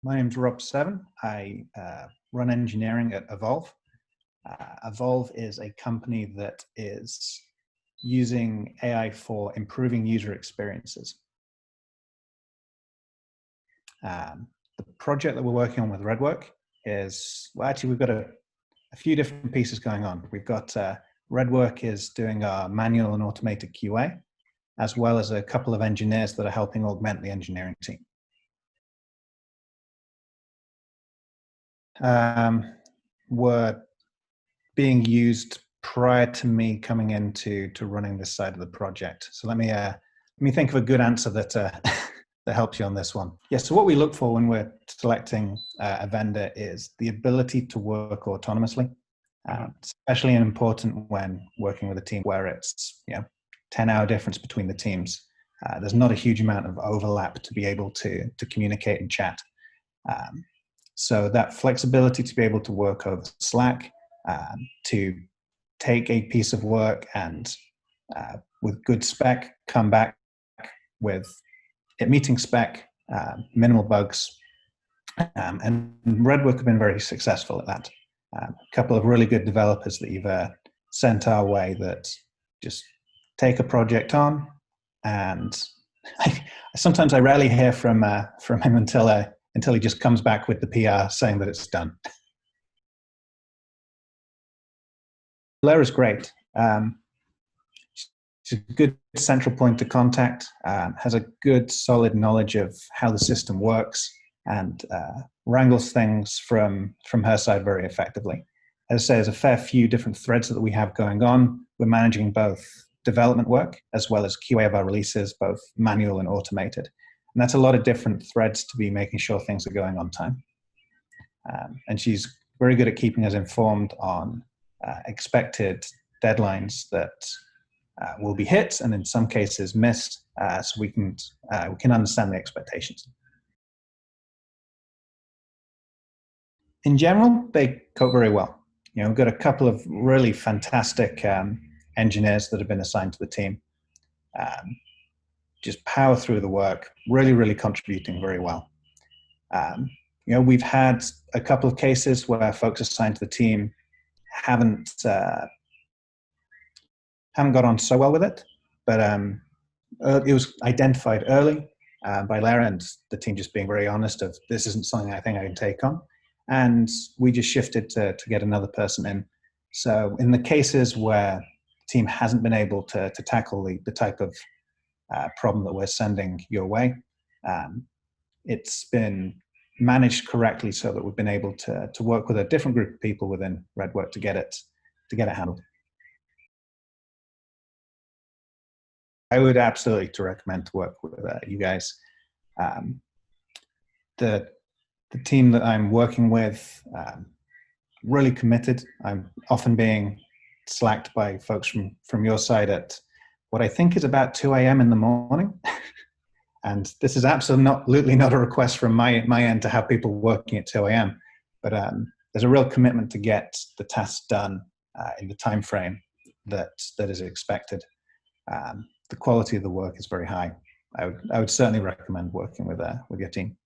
My name's Rob Severn. I run engineering at Evolv. Evolv is a company that is using AI for improving user experiences. The project that we're working on with Redwerk is, well, actually, we've got a few different pieces going on. We've got Redwerk is doing our manual and automated QA, as well as a couple of engineers that are helping augment the engineering team. Were being used prior to me coming into running this side of the project. So let me think of a good answer that that helps you on this one. Yeah. So what we look for when we're selecting a vendor is the ability to work autonomously, especially important when working with a team where it's 10-hour difference between the teams. There's not a huge amount of overlap to be able to communicate and chat. So that flexibility to be able to work over Slack, to take a piece of work and with good spec, come back with it meeting spec, minimal bugs. And Redwerk have been very successful at that. A couple of really good developers that you've sent our way that just take a project on, and sometimes I rarely hear from him until he just comes back with the PR saying that it's done. Lara's great. She's a good central point of contact, has a good solid knowledge of how the system works, and wrangles things from her side very effectively. As I say, there's a fair few different threads that we have going on. We're managing both development work as well as QA of our releases, both manual and automated. And that's a lot of different threads to be making sure things are going on time. And she's very good at keeping us informed on expected deadlines that will be hit, and in some cases missed, so we can understand the expectations. In general, they cope very well. We've got a couple of really fantastic engineers that have been assigned to the team. Just power through the work, really contributing very well. We've had a couple of cases where folks assigned to the team haven't got on so well with it, but it was identified early by Lara and the team just being very honest of, this isn't something I think I can take on. And we just shifted to get another person in. So in the cases where the team hasn't been able to tackle the type of problem that we're sending your way, it's been managed correctly so that we've been able to work with a different group of people within Redwerk to get it handled. I would absolutely recommend to work with you guys. The team that I'm working with, really committed. I'm often being slacked by folks from your side at what I think is about 2 a.m. in the morning. And this is absolutely not a request from my end to have people working at 2 a.m. But there's a real commitment to get the tasks done in the time frame that is expected. The quality of the work is very high. I would certainly recommend working with your team.